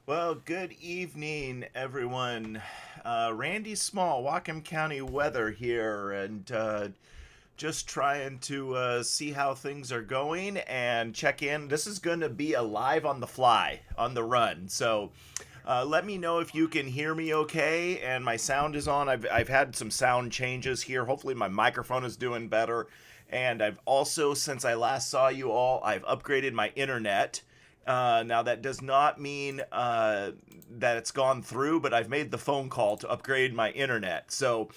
Well, good evening, everyone. Randy Small, Whatcom County weather here, and just trying to see how things are going and check in. This is going to be a live on the fly, on the run. So let me know if you can hear me okay and my sound is on. I've had some sound changes here. Hopefully, my microphone is doing better. And I've also, since I last saw you all, I've upgraded my internet. Now, that does not mean that it's gone through, but I've made the phone call to upgrade my internet. So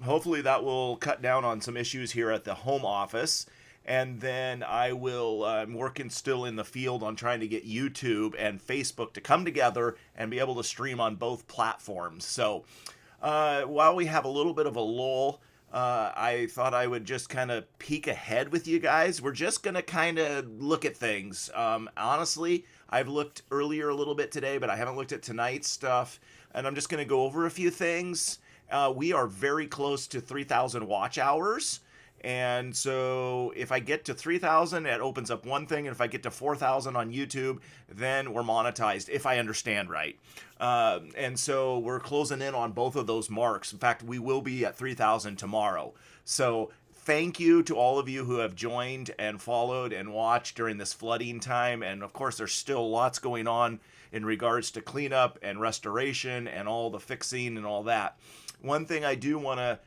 hopefully that will cut down on some issues here at the home office. And then I'm working still in the field on trying to get YouTube and Facebook to come together and be able to stream on both platforms. So while we have a little bit of a lull, I thought I would just kind of peek ahead with you guys. We're just going to kind of look at things. Honestly, I've looked earlier a little bit today, but I haven't looked at tonight's stuff. And I'm just going to go over a few things. We are very close to 3,000 watch hours. And so if I get to 3,000, it opens up one thing. And if I get to 4,000 on YouTube, then we're monetized, if I understand right. And so we're closing in on both of those marks. In fact, we will be at 3,000 tomorrow. So thank you to all of you who have joined and followed and watched during this flooding time. And of course, there's still lots going on in regards to cleanup and restoration and all the fixing and all that. One thing I do want to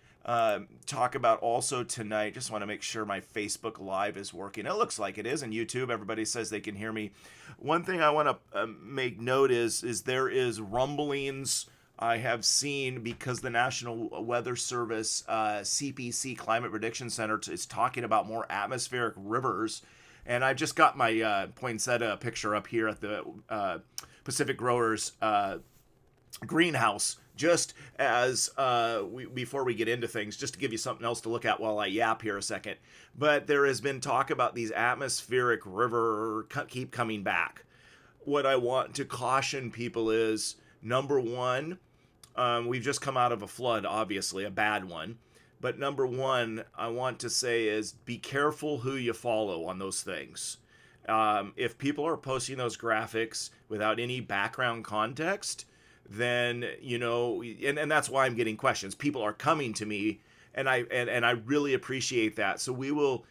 talk about also tonight. Just want to make sure my Facebook Live is working. It looks like it is, and YouTube. Everybody says they can hear me. One thing I want to make note is there is rumblings I have seen because the National Weather Service CPC Climate Prediction Center is talking about more atmospheric rivers. And I just got my poinsettia picture up here at the Pacific Growers greenhouse, just as before we get into things, just to give you something else to look at while I yap here a second. But there has been talk about these atmospheric river keep coming back. What I want to caution people is, number one, we've just come out of a flood, obviously a bad one. But number one, I want to say is be careful who you follow on those things. If people are posting those graphics without any background context, then and that's why I'm getting questions. People are coming to me, and I really appreciate that. So we will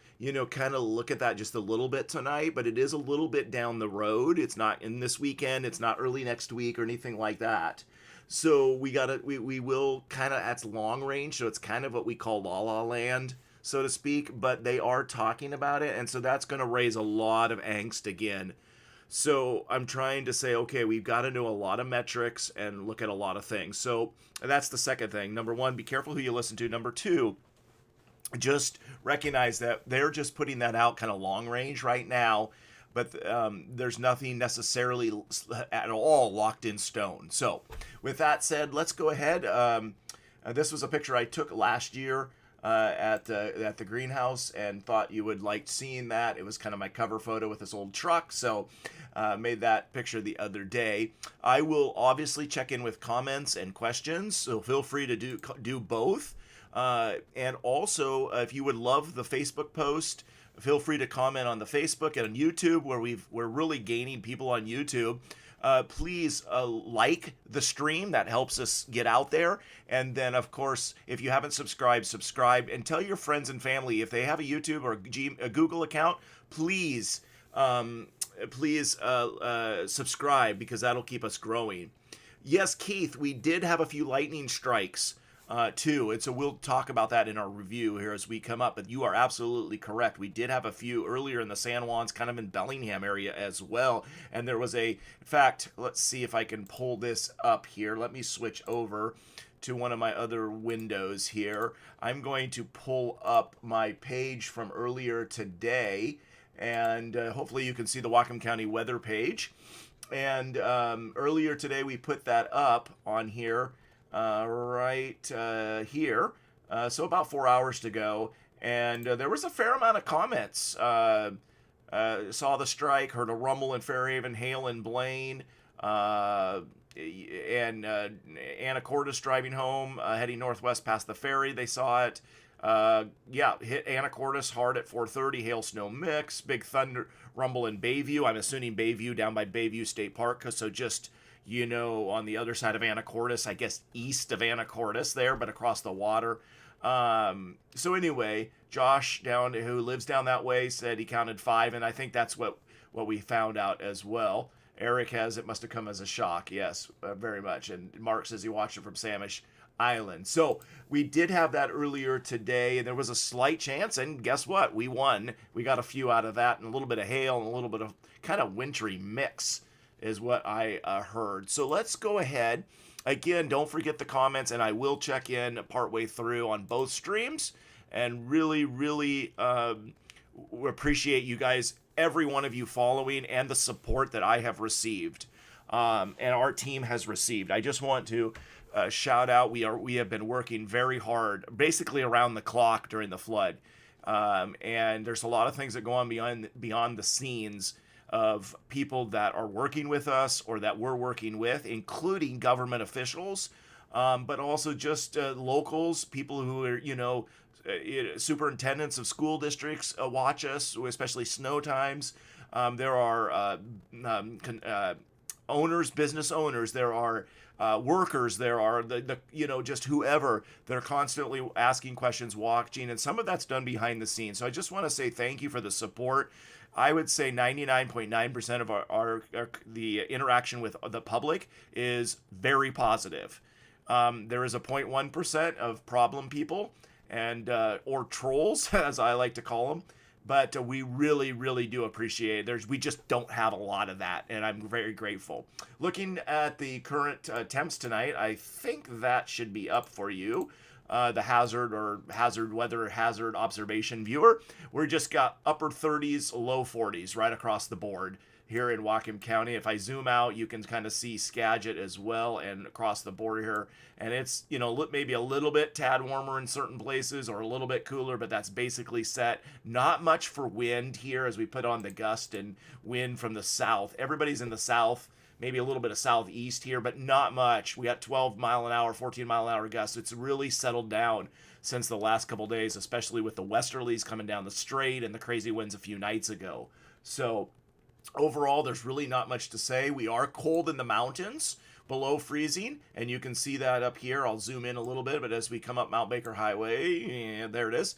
kind of look at that just a little bit tonight, but it is a little bit down the road. It's not in this weekend, it's not early next week or anything like that. So we will kind of, that's long range, so it's kind of what we call la la land, so to speak, but they are talking about it, and so that's going to raise a lot of angst again. So I'm trying to say, okay, we've got to know a lot of metrics and look at a lot of things. So that's the second thing. Number one, be careful who you listen to. Number two, just recognize that they're just putting that out kind of long range right now, but there's nothing necessarily at all locked in stone. So with that said, let's go ahead. This was a picture I took last year at the greenhouse, and thought you would like seeing that. It was kind of my cover photo with this old truck, so made that picture the other day. I will obviously check in with comments and questions, so feel free to do both. And also, if you would love the Facebook post, feel free to comment on the Facebook and on YouTube, where we're really gaining people on YouTube. Please like the stream. That helps us get out there. And then, of course, if you haven't subscribed, subscribe, and tell your friends and family if they have a YouTube or a Google account. Please subscribe, because that'll keep us growing. Yes, Keith, we did have a few lightning strikes too, and so we'll talk about that in our review here as we come up. But you are absolutely correct. We did have a few earlier in the San Juans, kind of in Bellingham area as well. And there was in fact, let's see if I can pull this up here. Let me switch over to one of my other windows here. I'm going to pull up my page from earlier today, and hopefully you can see the Whatcom County weather page. And earlier today we put that up on here, right here. So about 4 hours to go, and there was a fair amount of comments. Saw the strike, heard a rumble in Fairhaven, Hale and Blaine, and Anacortes driving home, heading northwest past the ferry. They saw it. Hit Anacortes hard at 4:30. Hail snow mix. Big thunder rumble in Bayview. I'm assuming Bayview, down by Bayview State Park. So just on the other side of Anacortes, I guess east of Anacortes there, but across the water. So anyway, Josh who lives down that way said he counted 5, and I think that's what we found out as well. Eric has it must have come as a shock. Yes, very much. And Mark says he watched it from Samish Island. So we did have that earlier today, and there was a slight chance, and guess what? We won. We got a few out of that, and a little bit of hail and a little bit of kind of wintry mix is what I heard. So let's go ahead. Again, don't forget the comments, and I will check in partway through on both streams, and really, really appreciate you guys, every one of you following, and the support that I have received, and our team has received. I just want to shout out, we have been working very hard, basically around the clock during the flood, and there's a lot of things that go on beyond the scenes of people that are working with us or that we're working with, including government officials, but also just locals, people who are, superintendents of school districts watch us, especially snow times. There are owners, business owners. There are workers. There are just whoever. They're constantly asking questions, watching, and some of that's done behind the scenes. So I just want to say thank you for the support. I would say 99.9% of the interaction with the public is very positive. There is a 0.1% of problem people and or trolls, as I like to call them. But we really, really do appreciate it. We just don't have a lot of that, and I'm very grateful. Looking at the current temps tonight, I think that should be up for you. The hazard weather observation viewer. We just got upper 30s, low 40s right across the board here in Whatcom County. If I zoom out, you can kind of see Skagit as well and across the border here. And it's, maybe a little bit tad warmer in certain places or a little bit cooler, but that's basically set. Not much for wind here as we put on the gust and wind from the south. Everybody's in the south. Maybe a little bit of southeast here, but not much. We got 12 mile an hour, 14 mile an hour gusts. It's really settled down since the last couple days, especially with the westerlies coming down the strait and the crazy winds a few nights ago. So overall, there's really not much to say. We are cold in the mountains, below freezing, and you can see that up here. I'll zoom in a little bit, but as we come up Mount Baker Highway, there it is.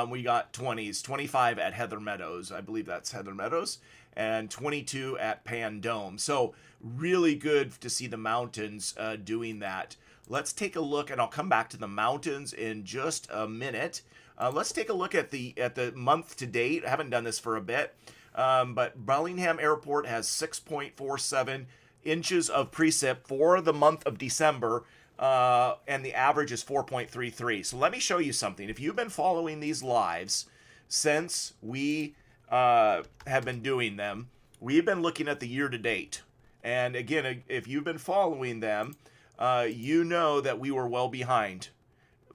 We got 20s, 25 at Heather Meadows. I believe that's Heather Meadows. And 22 at Pan Dome. So really good to see the mountains doing that. Let's take a look, and I'll come back to the mountains in just a minute. Let's take a look at the month to date. I haven't done this for a bit, but Bellingham Airport has 6.47 inches of precip for the month of December, and the average is 4.33. So let me show you something. If you've been following these lives since we have been doing them, we've been looking at the year to date. And again, if you've been following them, you know that we were well behind.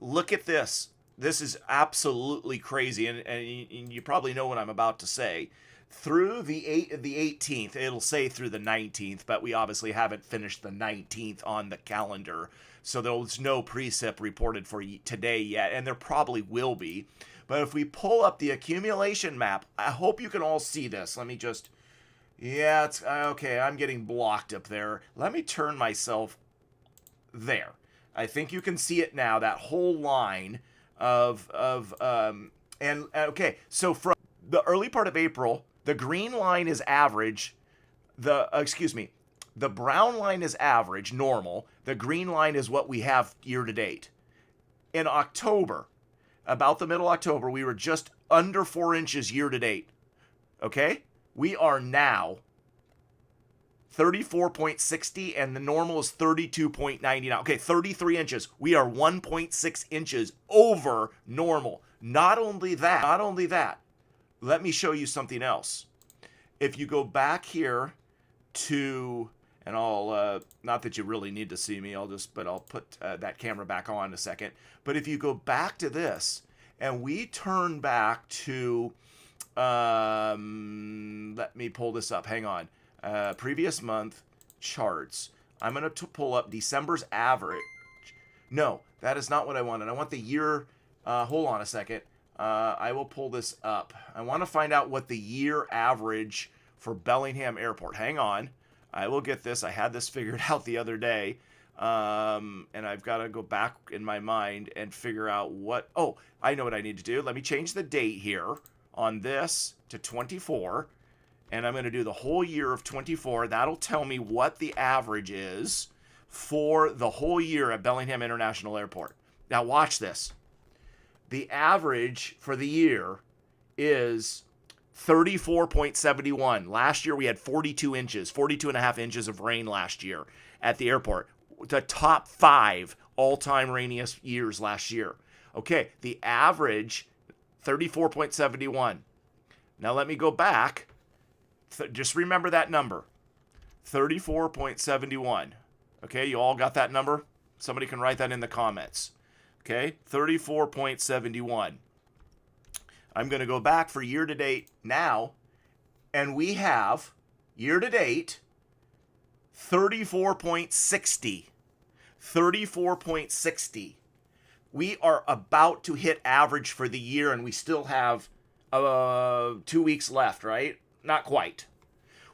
Look at this. This is absolutely crazy, and you probably know what I'm about to say. Through the 18th, it'll say through the 19th, but we obviously haven't finished the 19th on the calendar, so there's no precip reported for today yet, and there probably will be. But if we pull up the accumulation map, I hope you can all see this. Let me just, yeah, it's okay. I'm getting blocked up there. Let me turn myself there. I think you can see it now. That whole line and okay. So from the early part of April, the green line is average. The brown line is average, normal. The green line is what we have year to date. In October, about the middle of October, we were just under 4 inches year to date. Okay? We are now 34.60, and the normal is 32.99. Okay, 33 inches. We are 1.6 inches over normal. Not only that, let me show you something else. If you go back here to, and I'll, not that you really need to see me, I'll put that camera back on in a second. But if you go back to this, and we turn back to, let me pull this up, hang on. Previous month charts. I'm going to pull up December's average. No, that is not what I wanted. I want the year, hold on a second. I will pull this up. I want to find out what the year average for Bellingham Airport. Hang on. I will get this. I had this figured out the other day. And I've got to go back in my mind and figure out what. Oh, I know what I need to do. Let me change the date here on this to 24. And I'm going to do the whole year of 24. That'll tell me what the average is for the whole year at Bellingham International Airport. Now, watch this. The average for the year is 34.71. Last year, we had 42 inches, 42 and a half inches of rain last year at the airport. The top 5 all-time rainiest years last year. Okay, the average, 34.71. Now, let me go back. Just remember that number, 34.71. Okay, you all got that number? Somebody can write that in the comments. Okay, 34.71. I'm going to go back for year-to-date now, and we have, year-to-date, 34.60. 34.60. We are about to hit average for the year, and we still have 2 weeks left, right? Not quite.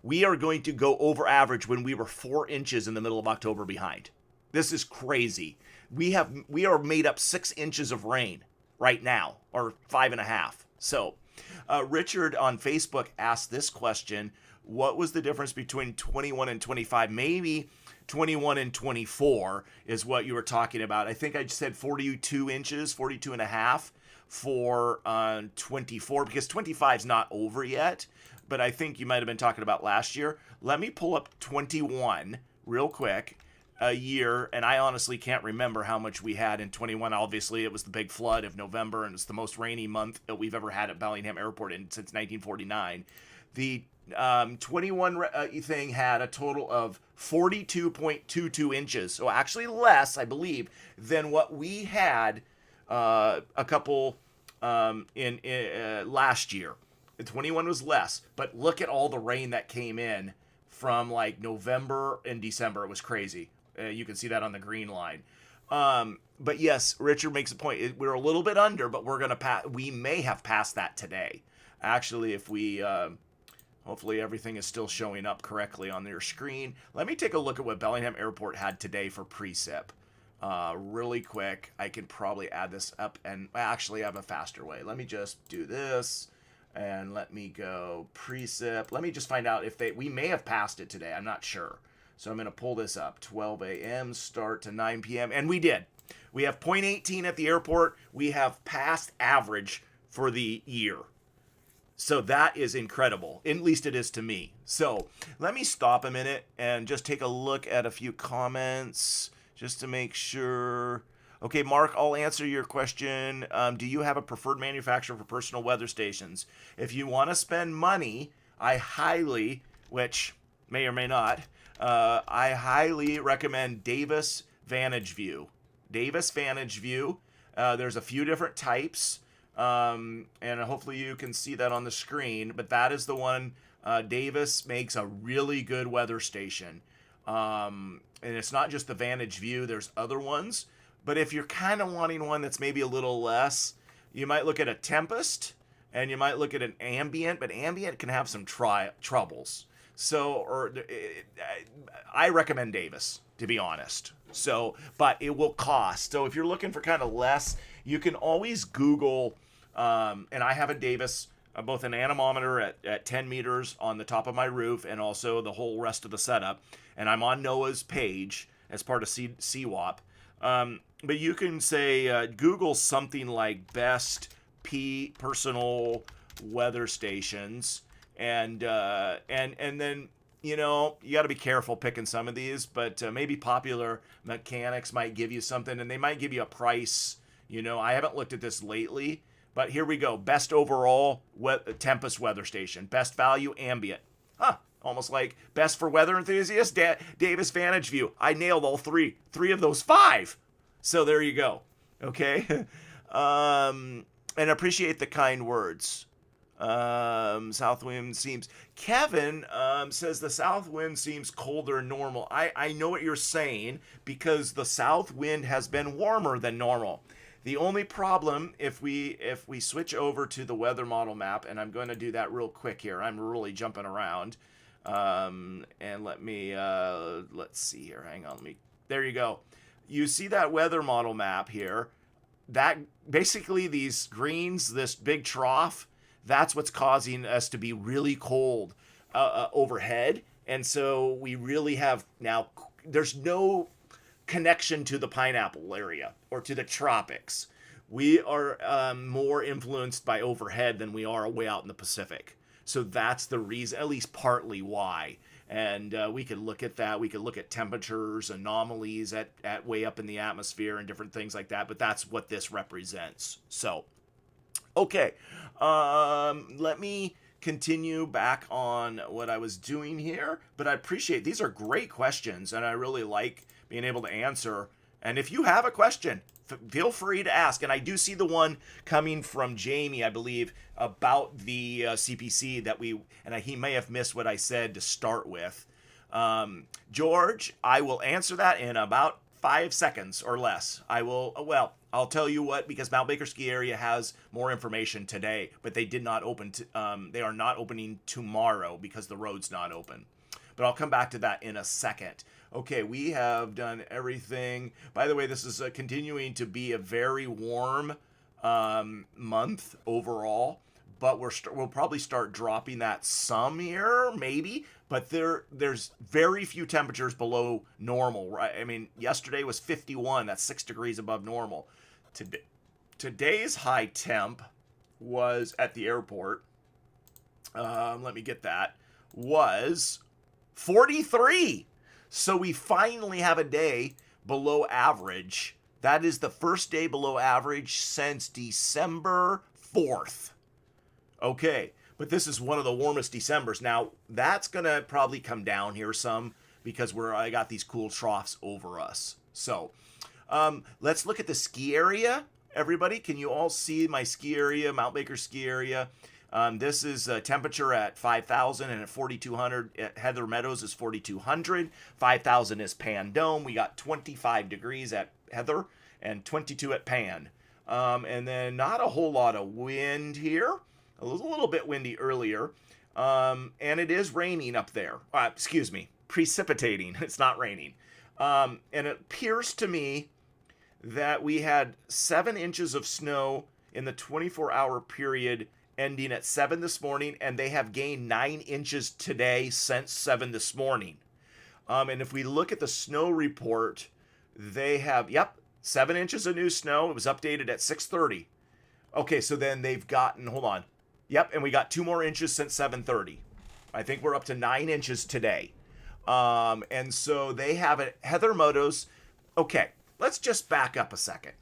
We are going to go over average when we were 4 inches in the middle of October behind. This is crazy. We are made up 6 inches of rain right now, or 5.5. So, Richard on Facebook asked this question: what was the difference between 21 and 25? Maybe 21 and 24 is what you were talking about. I think I said 42 inches, 42 and a half for 24, because 25 is not over yet. But I think you might have been talking about last year. Let me pull up 21 real quick, a year, and I honestly can't remember how much we had in 21. Obviously, it was the big flood of November, and it's the most rainy month that we've ever had at Bellingham Airport since 1949. The 21 thing had a total of 42.22 inches, so actually less, I believe, than what we had a couple in last year. The 21 was less, but look at all the rain that came in from like November and December. It was crazy. You can see that on the green line. But yes, Richard makes a point. We're a little bit under, but we're gonna pass. We may have passed that today. Actually, if we hopefully everything is still showing up correctly on your screen. Let me take a look at what Bellingham Airport had today for precip. Really quick. I can probably add this up, and actually I have a faster way. Let me just do this. And let me go precip. Let me just find out if we may have passed it today. I'm not sure. So I'm going to pull this up. 12 a.m. start to 9 p.m. And we did. We have 0.18 at the airport. We have passed average for the year. So that is incredible. At least it is to me. So let me stop a minute and just take a look at a few comments just to make sure. Okay, Mark, I'll answer your question. Do you have a preferred manufacturer for personal weather stations? If you want to spend money, I highly, which may or may not, I highly recommend Davis Vantage View. Davis Vantage View. There's a few different types, and hopefully you can see that on the screen, but that is the one. Davis makes a really good weather station. And it's not just the Vantage View. There's other ones. But if you're kind of wanting one that's maybe a little less, you might look at a Tempest, and you might look at an Ambient, but Ambient can have some troubles. So, I recommend Davis, to be honest. So, but it will cost. So if you're looking for kind of less, you can always Google, and I have a Davis, both an anemometer at 10 meters on the top of my roof, and also the whole rest of the setup. And I'm on NOAA's page as part of CWAP. But you can say, Google something like best personal weather stations, and then, you know, you got to be careful picking some of these, but maybe Popular Mechanics might give you something, and they might give you a price. You know, I haven't looked at this lately, but here we go. Best overall Tempest weather station, best value Ambient. Huh. Almost like best for weather enthusiasts, Davis Vantage View. I nailed all three of those 5. So there you go. Okay. And appreciate the kind words. South wind seems. Kevin says the south wind seems colder than normal. I know what you're saying, because the south wind has been warmer than normal. The only problem, if we switch over to the weather model map, and I'm going to do that real quick here. I'm really jumping around. And let's see here. Hang on. There you go. You see that weather model map here. That basically these greens, this big trough, that's what's causing us to be really cold overhead. And so we really have now, there's no connection to the pineapple area or to the tropics. We are more influenced by overhead than we are way out in the Pacific. So that's the reason, at least partly why. And we could look at that. We could look at temperatures, anomalies at way up in the atmosphere and different things like that. But that's what this represents. So, okay. Let me continue back on what I was doing here. But I appreciate, these are great questions. And I really like being able to answer. And if you have a question, feel free to ask. And I do see the one coming from Jamie, I believe, about the CPC that he may have missed what I said to start with. George, I will answer that in about 5 seconds or less. I'll tell you what, because Mount Baker Ski Area has more information today, but they did not open, they are not opening tomorrow because the road's not open. But I'll come back to that in a second. Okay, we have done everything. By the way, this is continuing to be a very warm month overall, but we'll probably start dropping that some here, maybe. But there's very few temperatures below normal, right? I mean, yesterday was 51. That's 6 degrees above normal. Today's high temp was at the airport. Let me get that. Was 43. So we finally have a day below average. That is the first day below average since December 4th. Okay, but this is one of the warmest Decembers. Now, that's going to probably come down here some because I got these cool troughs over us. So, let's look at the ski area. Everybody, can you all see my ski area, Mount Baker ski area? This is temperature at 5,000 and at 4,200 at Heather Meadows is 4,200. 5,000 is Pan Dome. We got 25 degrees at Heather and 22 at Pan. And then not a whole lot of wind here. It was a little bit windy earlier. And it is raining up there. Precipitating. It's not raining. And it appears to me that we had 7 inches of snow in the 24-hour period ending at 7 this morning, and they have gained 9 inches today since 7 this morning. And if we look at the snow report, they have, 7 inches of new snow. It was updated at 6:30. Okay, so then they've gotten, hold on. And we got 2 more inches since 7:30. I think we're up to 9 inches today. And so they have it, Heather Meadows. Okay, let's just back up a second.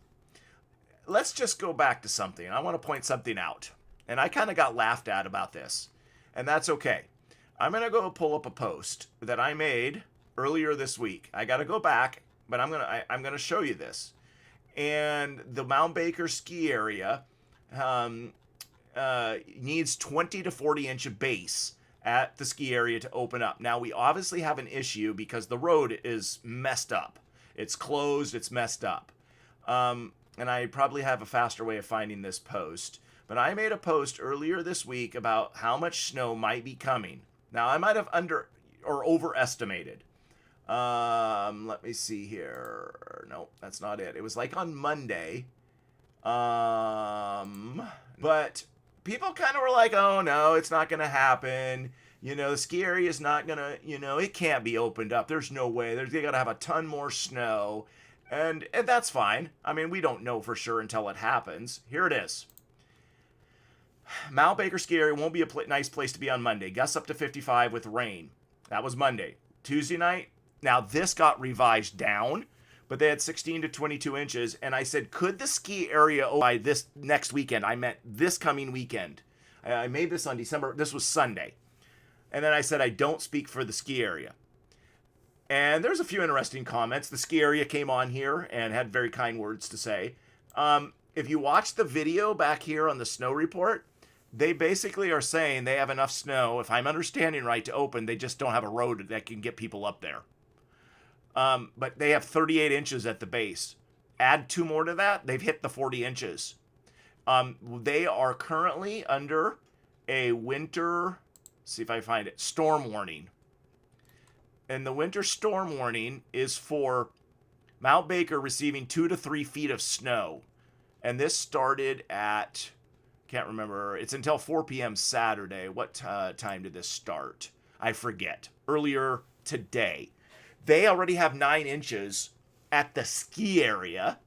Let's just go back to something. I want to point something out. And I kind of got laughed at about this. And that's okay. I'm going to go pull up a post that I made earlier this week. I got to go back, but I'm going to show you this. And the Mount Baker ski area needs 20 to 40 inch of base at the ski area to open up. Now, we obviously have an issue because the road is messed up. It's closed. It's messed up. And I probably have a faster way of finding this post. But I made a post earlier this week about how much snow might be coming. Now, I might have overestimated. Let me see here. No, that's not it. It was like on Monday. But people kind of were like, oh, no, it's not going to happen. The ski area is not going to, it can't be opened up. There's no way. They got to have a ton more snow. And that's fine. I mean, we don't know for sure until it happens. Here it is. Mount Baker ski area won't be a nice place to be on Monday. Gusts up to 55 with rain. That was Monday. Tuesday night, now this got revised down, but they had 16 to 22 inches. And I said, could the ski area open by this next weekend? I meant this coming weekend. I made this on December. This was Sunday. And then I said, I don't speak for the ski area. And there's a few interesting comments. The ski area came on here and had very kind words to say. If you watch the video back here on the snow report, they basically are saying they have enough snow, if I'm understanding right, to open. They just don't have a road that can get people up there. But they have 38 inches at the base. Add 2 more to that, they've hit the 40 inches. They are currently under a winter See if I find it. Storm warning. And the winter storm warning is for Mount Baker receiving 2 to 3 feet of snow. And this started at, can't remember, it's until 4 p.m. Saturday. What time did this start? I forget. Earlier today. They already have 9 inches at the ski area.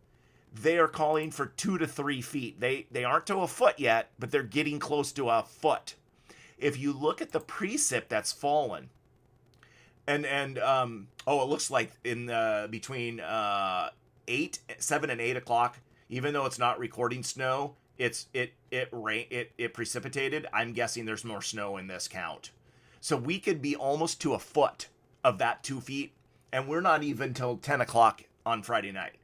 They are calling for 2 to 3 feet. They aren't to a foot yet, but they're getting close to a foot. If you look at the precip that's fallen, and it looks like in between 7 and 8 o'clock, even though it's not recording snow, it precipitated. I'm guessing there's more snow in this count, so we could be almost to a foot of that 2 feet, and we're not even till 10 o'clock on Friday night.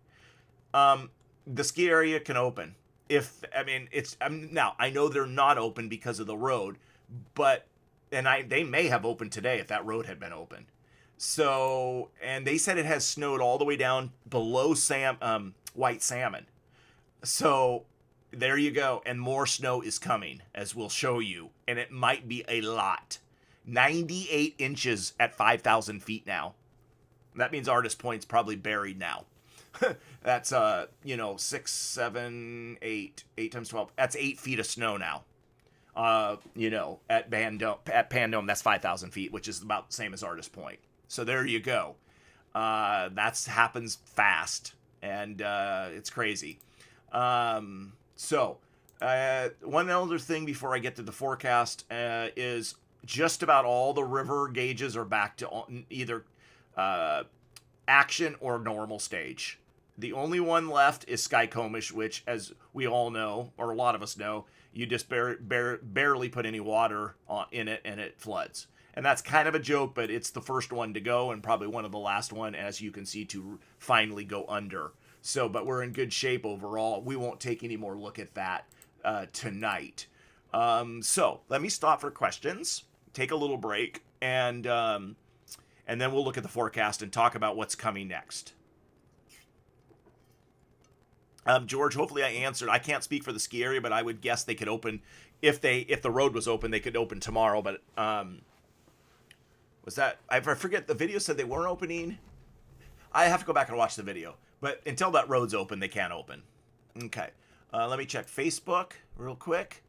The ski area can open. Now I know they're not open because of the road, but they may have opened today if that road had been open. So, and they said it has snowed all the way down below White Salmon. So there you go. And more snow is coming, as we'll show you. And it might be a lot. 98 inches at 5,000 feet now. That means Artist Point's probably buried now. That's 6, 7, 8 times 12. That's 8 feet of snow now. At Pandome, that's 5,000 feet, which is about the same as Artist Point. So there you go. That happens fast, and it's crazy. One other thing before I get to the forecast is just about all the river gauges are back to either action or normal stage. The only one left is Skycomish, which, as we all know, or a lot of us know, you just barely put any water in it and it floods. And that's kind of a joke, but it's the first one to go and probably one of the last one, as you can see, to finally go under. So, but we're in good shape overall. We won't take any more look at that tonight. So let me stop for questions, take a little break, and then we'll look at the forecast and talk about what's coming next. George, hopefully I answered. I can't speak for the ski area, but I would guess they could open if the road was open, they could open tomorrow. But was that, I forget, the video said they weren't opening. I have to go back and watch the video. But until that road's open, they can't open. Okay. Let me check Facebook real quick.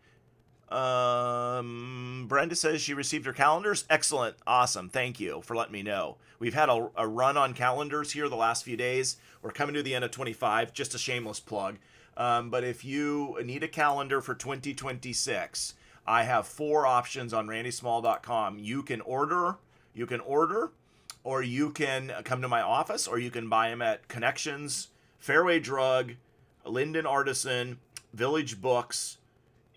Brenda says she received her calendars. Excellent. Awesome. Thank you for letting me know. We've had a run on calendars here the last few days. We're coming to the end of 25. Just a shameless plug. But if you need a calendar for 2026, I have 4 options on randysmall.com. You can order, or you can come to my office, or you can buy them at Connections, Fairway Drug, Linden Artisan, Village Books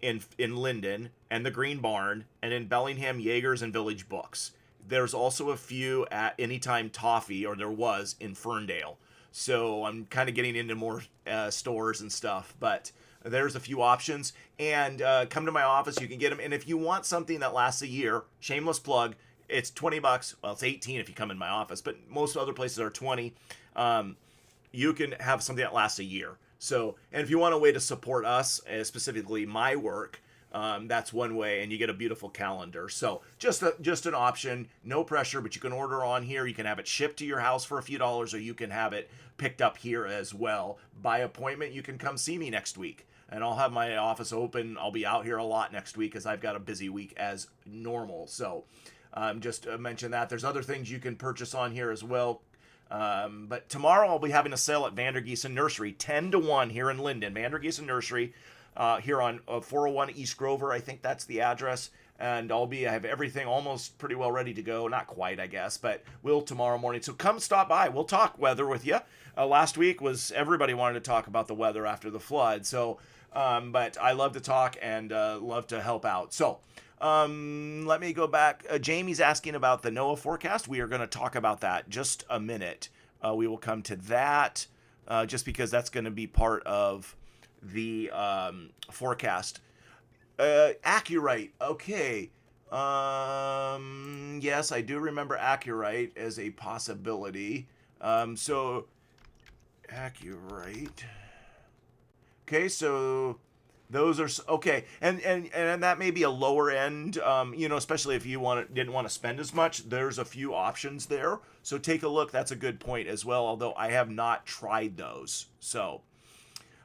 in Linden, and the Green Barn, and in Bellingham, Jaegers, and Village Books. There's also a few at Anytime Toffee, or there was in Ferndale. So I'm kind of getting into more stores and stuff, but there's a few options. And come to my office, you can get them. And if you want something that lasts a year, shameless plug, it's $20. Well, it's 18 if you come in my office, but most other places are 20. You can have something that lasts a year. So, and if you want a way to support us, specifically my work, that's one way, and you get a beautiful calendar. So just an option, no pressure, but you can order on here. You can have it shipped to your house for a few dollars, or you can have it picked up here as well. By appointment, you can come see me next week, and I'll have my office open. I'll be out here a lot next week, as I've got a busy week as normal. So just mention that. There's other things you can purchase on here as well. But tomorrow I'll be having a sale at Vandergeesen Nursery, 10 to 1 here in Linden. Vandergeesen Nursery, here on 401 East Grover. I think that's the address. And I have everything almost pretty well ready to go. Not quite, I guess, but we'll tomorrow morning. So come stop by. We'll talk weather with you. Last week everybody wanted to talk about the weather after the flood. So, but I love to talk and love to help out. So, let me go back. Jamie's asking about the NOAA forecast. We are going to talk about that just a minute. We will come to that just because that's going to be part of the forecast. Accurite. Okay. Yes, I do remember Accurite as a possibility. So Accurite. Okay, so Those are okay, and that may be a lower end, especially if you didn't want to spend as much. There's a few options there, so take a look. That's a good point as well. Although I have not tried those. So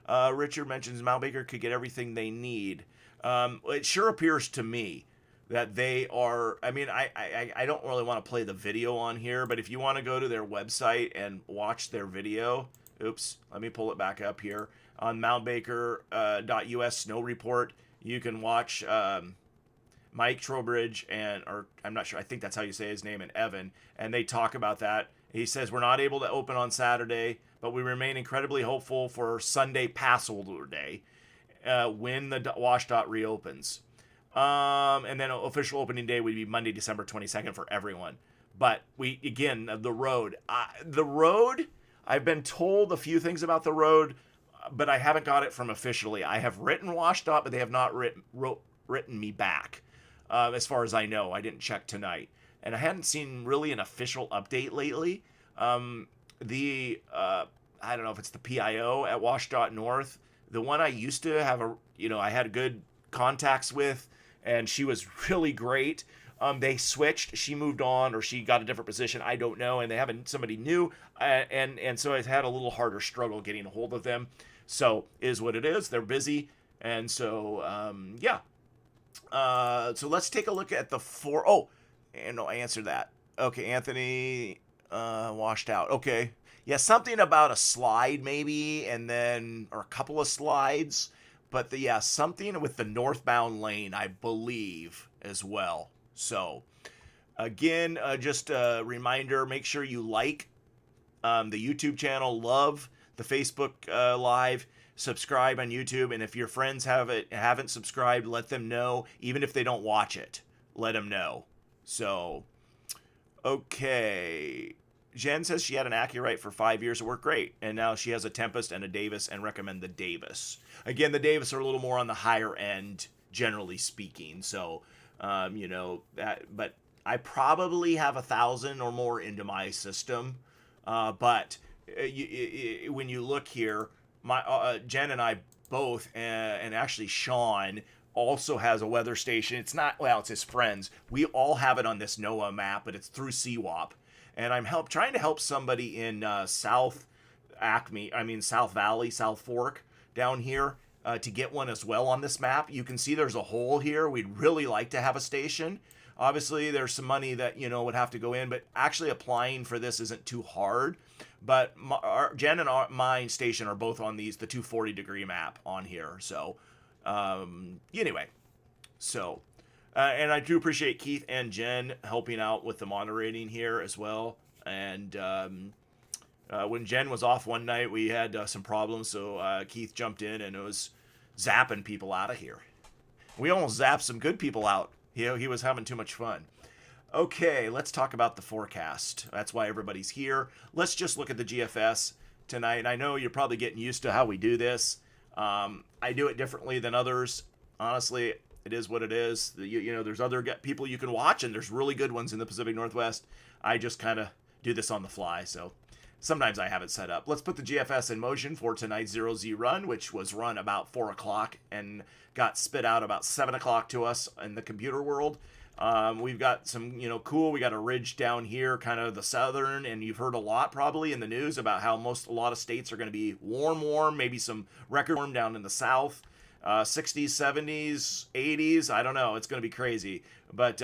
Richard mentions Mount Baker could get everything they need. It sure appears to me that they are. I mean, I don't really want to play the video on here, but if you want to go to their website and watch their video, oops, let me pull it back up here on mountbaker.us snow report. You can watch Mike Trowbridge or I'm not sure, I think that's how you say his name, and Evan, and they talk about that. He says, we're not able to open on Saturday, but we remain incredibly hopeful for Sunday Passholder Day when the WashDOT reopens. And then official opening day would be Monday, December 22nd for everyone. But the road. I've been told a few things about the road, but I haven't got it from officially. I have written WashDOT, but they have not written me back. As far as I know, I didn't check tonight, and I hadn't seen really an official update lately. I don't know if it's the PIO at WashDOT North, the one I used to have I had good contacts with, and she was really great. They switched. She moved on, or she got a different position. I don't know, and they have somebody new, and so I've had a little harder struggle getting a hold of them. So is what it is. They're busy, and so yeah. So let's take a look at the four. Oh, and no, I answered that. Okay, Anthony washed out. Okay, yeah, something about a slide maybe, and then or a couple of slides, but something with the northbound lane, I believe, as well. So again, just a reminder: make sure you like the YouTube channel, love the Facebook Live, subscribe on YouTube, and if your friends haven't subscribed, let them know. Even if they don't watch it, let them know. So, okay. Jen says she had an Accurite for 5 years. It worked great, and now she has a Tempest and a Davis, and recommend the Davis. Again, the Davis are a little more on the higher end, generally speaking. So, but I probably have 1,000 or more into my system. But when you look here, Jen and I both, and actually Sean also has a weather station. It's his friends. We all have it on this NOAA map, but it's through CWAP. And I'm trying to help somebody in South Valley, South Fork down here to get one as well on this map. You can see there's a hole here. We'd really like to have a station. Obviously, there's some money that, would have to go in, but actually applying for this isn't too hard. But Jen and my station are both on the 240-degree map on here. So, anyway. So, and I do appreciate Keith and Jen helping out with the moderating here as well. And when Jen was off one night, we had some problems. So Keith jumped in and it was zapping people out of here. We almost zapped some good people out. He was having too much fun. Okay, let's talk about the forecast. That's why everybody's here. Let's just look at the GFS tonight. I know you're probably getting used to how we do this. I do it differently than others. Honestly, it is what it is. There's other people you can watch, and there's really good ones in the Pacific Northwest. I just kind of do this on the fly, so sometimes I have it set up. Let's put the GFS in motion for tonight's 0Z run, which was run about 4 o'clock and got spit out about 7 o'clock to us in the computer world. We've got some, cool. We got a ridge down here, kind of the southern, and you've heard a lot probably in the news about how a lot of states are going to be warm, maybe some record warm down in the south, 60s, 70s, 80s. I don't know. It's going to be crazy, but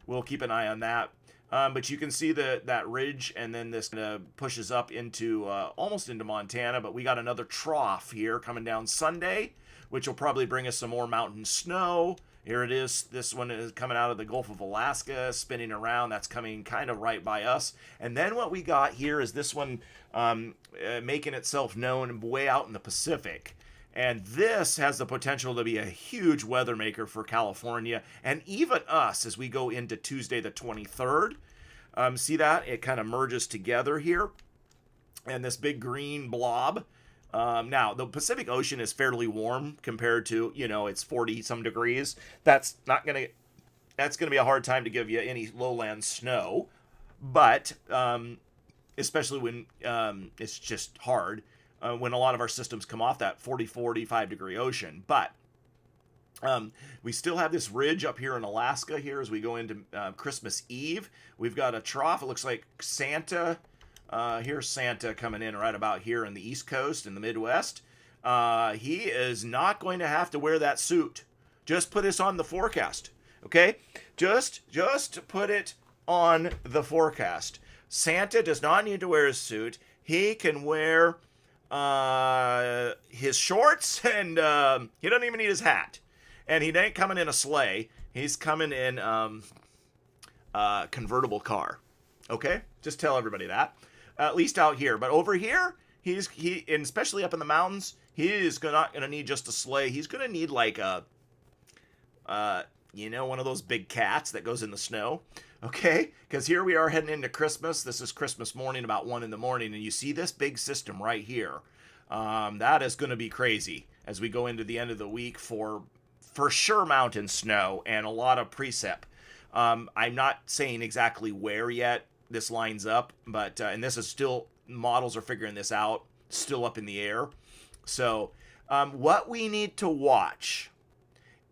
we'll keep an eye on that. But you can see that ridge, and then this pushes up into almost into Montana. But we got another trough here coming down Sunday, which will probably bring us some more mountain snow. Here it is. This one is coming out of the Gulf of Alaska, spinning around. That's coming kind of right by us. And then what we got here is this one making itself known way out in the Pacific. And this has the potential to be a huge weather maker for California and even us as we go into Tuesday the 23rd. See that? It kind of merges together here. And this big green blob. Now, the Pacific Ocean is fairly warm compared to, it's 40 some degrees. That's going to be a hard time to give you any lowland snow. But especially when it's just hard when a lot of our systems come off that 45 degree ocean. But We still have this ridge up here in Alaska here as we go into Christmas Eve. We've got a trough. It looks like Santa. Here's Santa coming in right about here in the East Coast in the Midwest. He is not going to have to wear that suit. Just put this on the forecast, okay? Just put it on the forecast. Santa does not need to wear his suit. He can wear his shorts, and he doesn't even need his hat. And he ain't coming in a sleigh. He's coming in a convertible car. Okay? Just tell everybody that. At least out here. But over here, and especially up in the mountains, he is not going to need just a sleigh. He's going to need like a, one of those big cats that goes in the snow. Okay? Because here we are heading into Christmas. This is Christmas morning, about 1 in the morning. And you see this big system right here. That is going to be crazy as we go into the end of the week for sure mountain snow and a lot of precip. I'm not saying exactly where yet this lines up, but and this is still, models are figuring this out, still up in the air. So what we need to watch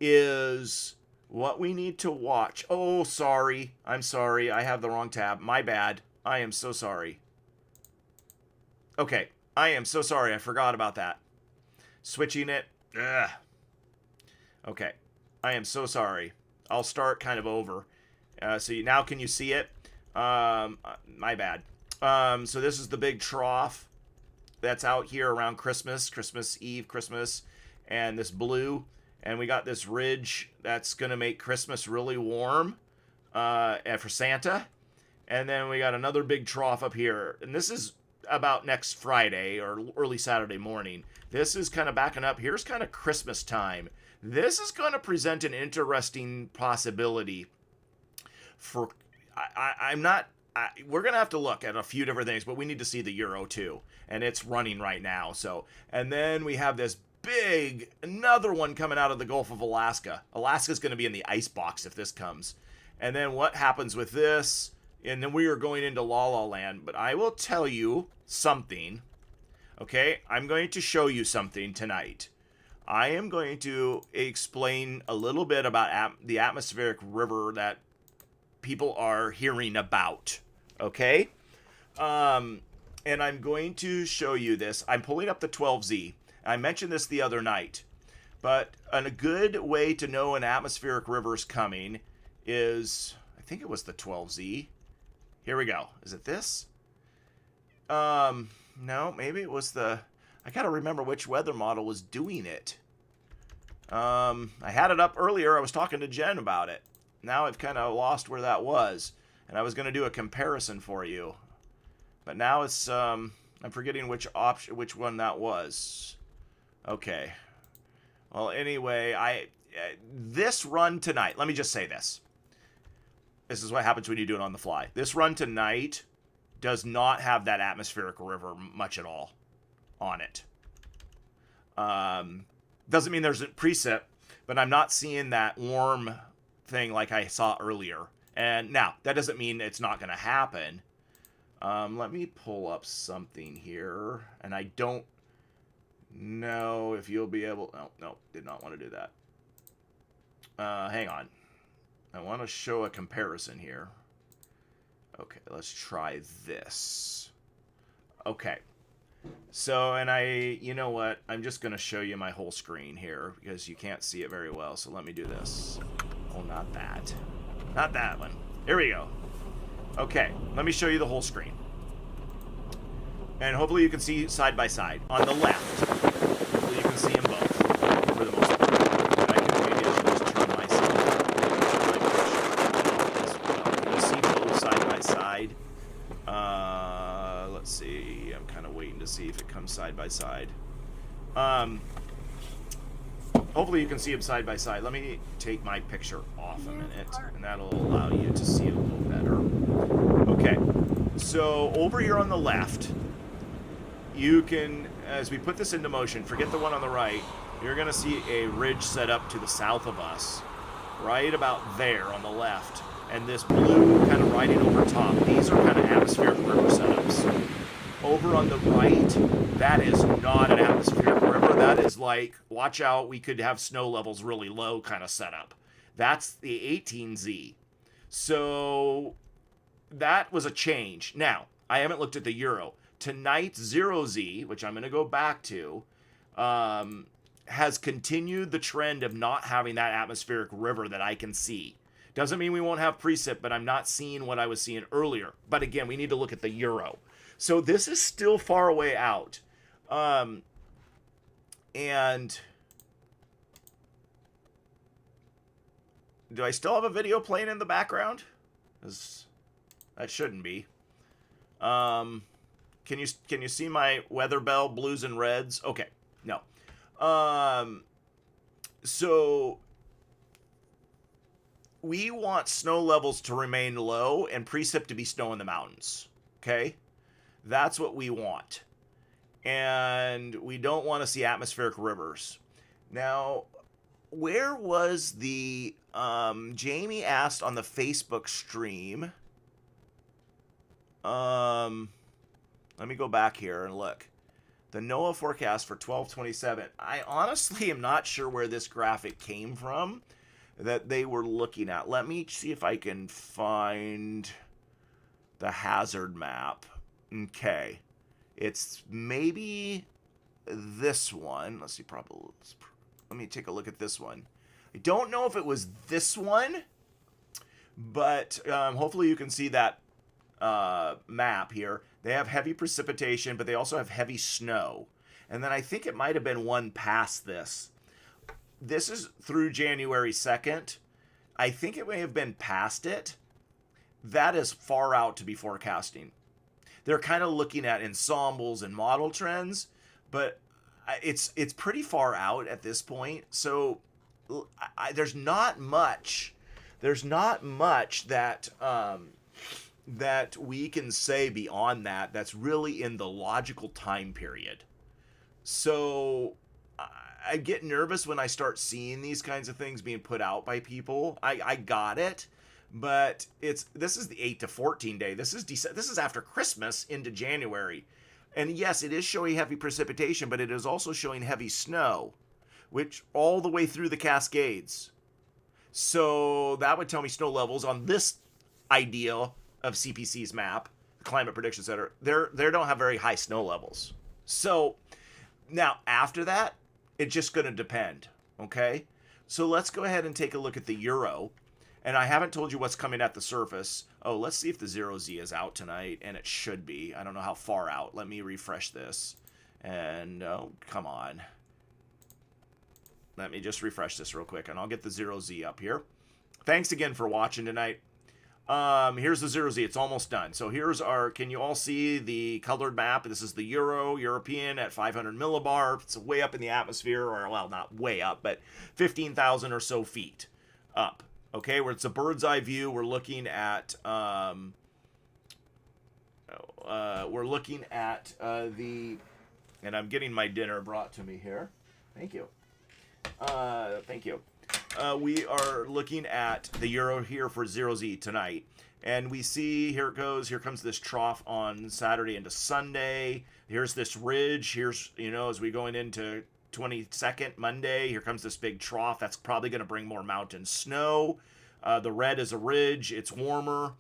is oh, sorry, I'm sorry, I have the wrong tab, my bad, I am so sorry. Okay, I am so sorry, I forgot about that. Switching it. Ugh. Okay, I am so sorry. I'll start kind of over. So now can you see it? My bad. So this is the big trough that's out here around Christmas Eve, Christmas, and this blue. And we got this ridge that's going to make Christmas really warm and for Santa. And then we got another big trough up here. And this is about next Friday or early Saturday morning. This is kind of backing up. Here's kind of Christmas time. This is going to present an interesting possibility for, we're going to have to look at a few different things, but we need to see the Euro too. And it's running right now. So, and then we have this another one coming out of the Gulf of Alaska. Alaska's going to be in the ice box if this comes. And then what happens with this? And then we are going into La La Land. But I will tell you something. Okay? I'm going to show you something tonight. I am going to explain a little bit about the atmospheric river that people are hearing about. Okay? And I'm going to show you this. I'm pulling up the 12Z. I mentioned this the other night. But a good way to know an atmospheric river is coming is, I think it was the 12Z. Here we go. Is it this? No, maybe it was I gotta remember which weather model was doing it. I had it up earlier. I was talking to Jen about it. Now I've kind of lost where that was. And I was going to do a comparison for you. But now it's, I'm forgetting which one that was. Okay. Well, anyway, this run tonight, let me just say this. This is what happens when you do it on the fly. This run tonight does not have that atmospheric river much at all on it. Doesn't mean there's a precip, but I'm not seeing that warm thing like I saw earlier. And now, that doesn't mean it's not going to happen. Let me pull up something here. And I don't know if you'll be able... No, did not want to do that. Hang on. I want to show a comparison here. Okay, let's try this. Okay. So, and you know what? I'm just going to show you my whole screen here because you can't see it very well. So let me do this. Oh, not that. Not that one. Here we go. Okay, let me show you the whole screen. And hopefully you can see side by side. On the left, hopefully you can see them both for the most part. Maybe I should just turn myself. You'll see both side by side. Let's see. I'm kind of waiting to see if it comes side by side. Hopefully you can see them side by side. Let me take my picture off a minute, and that'll allow you to see it a little better. Okay, so over here on the left, you can, as we put this into motion, forget the one on the right, you're going to see a ridge set up to the south of us, right about there on the left. And this blue kind of riding over top, these are kind of atmospheric river setups. over on the right, that is not an atmospheric river. That is like, watch out, we could have snow levels really low kind of setup. That's the 18Z. So that was a change. Now, I haven't looked at the Euro. Tonight's 0Z, which I'm going to go back to, has continued the trend of not having that atmospheric river that I can see. Doesn't mean we won't have precip, but I'm not seeing what I was seeing earlier. But again, we need to look at the Euro. So this is still far away out. And do I still have a video playing in the background? That shouldn't be. Can you see my weather bell, blues and reds? Okay, no. So we want snow levels to remain low and precip to be snow in the mountains. Okay, that's what we want, and we don't want to see atmospheric rivers. Now, where was the Jamie asked on the Facebook stream? Let me go back here and look. The NOAA forecast for 12/27. I honestly am not sure where this graphic came from that they were looking at. Let me see if I can find the hazard map. Okay. It's maybe this one. Let's see, probably. Let me take a look at this one. I don't know if it was this one, but hopefully you can see that map here. They have heavy precipitation, but they also have heavy snow. And then I think it might have been one past this. This is through January 2nd. I think it may have been past it. That is far out to be forecasting. They're kind of looking at ensembles and model trends, but it's pretty far out at this point. So there's not much. There's not much that that we can say beyond that that's really in the logical time period. So I get nervous when I start seeing these kinds of things being put out by people. I got it, but this is the 8 to 14 day. This is after Christmas into January. And yes, it is showing heavy precipitation, but it is also showing heavy snow, which all the way through the Cascades. So that would tell me snow levels on this idea of CPC's map, the Climate Prediction Center, they don't have very high snow levels. So now after that, it's just going to depend, okay? So let's go ahead and take a look at the Euro. And I haven't told you what's coming at the surface. Oh, let's see if the 0Z is out tonight, and it should be. I don't know how far out. Let me refresh this. And, oh, come on. Let me just refresh this real quick, and I'll get the 0Z up here. Thanks again for watching tonight. Here's the 0Z. It's almost done. So here's our, can you all see the colored map? This is the European at 500 millibar. It's way up in the atmosphere, or, well, not way up, but 15,000 or so feet up. Okay, where it's a bird's eye view. We're looking at, the, and I'm getting my dinner brought to me here. Thank you. Thank you. We are looking at the Euro here for 0Z tonight. And we see, here it goes, here comes this trough on Saturday into Sunday. Here's this ridge. Here's, as we going into 22nd, Monday, here comes this big trough. That's probably going to bring more mountain snow. The red is a ridge. It's warmer.